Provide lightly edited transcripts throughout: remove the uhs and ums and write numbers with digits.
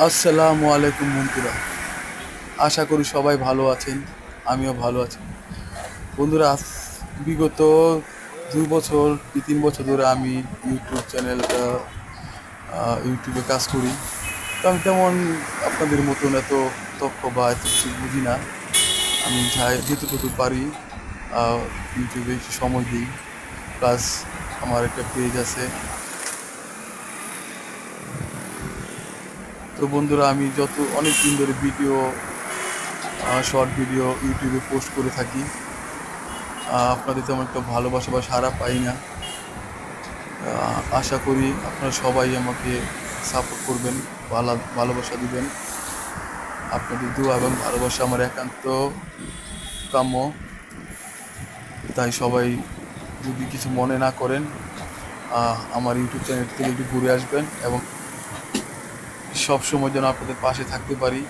আসসালামু আলাইকুম বন্ধুরা, আশা করি সবাই ভালো আছেন। আমিও ভালো আছি বন্ধুরা। বিগত 2 বছর কি 3 বছর ধরে আমি ইউটিউব চ্যানেলটা ইউটিউবে কাজ করি। তো আমি তেমন আপনাদের মতন এত দক্ষ বা এত কিছু বুঝি না। আমি যেটুকু পারি আহ, ইউটিউবে একটু সময় দিই। প্লাস আমার একটা পেজ আছে। তো বন্ধুরা, আমি অনেক দিন ধরে শর্ট ভিডিও ইউটিউবে পোস্ট করে থাকি। আপনাদের তেমন একটা ভালোবাসা বা সাড়া পাই না। আশা করি আপনারা সবাই আমাকে সাপোর্ট করবেন, ভালোবাসা দিবেন। আপনাদের দোয়া এবং ভালোবাসা আমার একান্ত কাম্য। তাই সবাই যদি কিছু মনে না করেন, আমার ইউটিউব চ্যানেল থেকে একটু ঘুরে আসবেন এবং সব সময় যেন আপনাদের পাশে থাকতে পারি।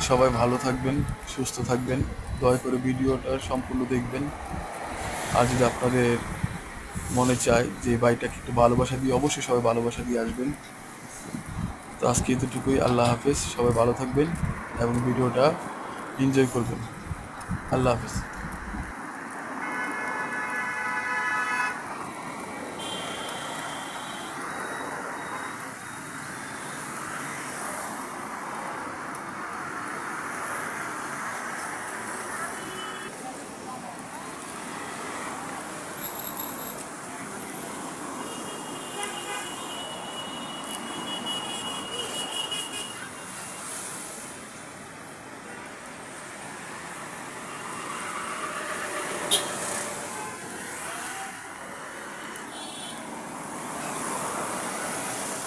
সবাই ভালো থাকবেন, সুস্থ থাকবেন। দয়া করে ভিডিওটা সম্পূর্ণ দেখবেন। আর যদি আপনাদের মনে চায় যে এই ভাইটাকে একটু ভালোবাসা দিয়ে, অবশ্যই সবাই ভালোবাসা দিয়ে আসবেন। তো আজকে এতটুকুই। আল্লাহ হাফেজ। সবাই ভালো থাকবেন এবং ভিডিওটা এনজয় করবেন। আল্লাহ হাফেজ।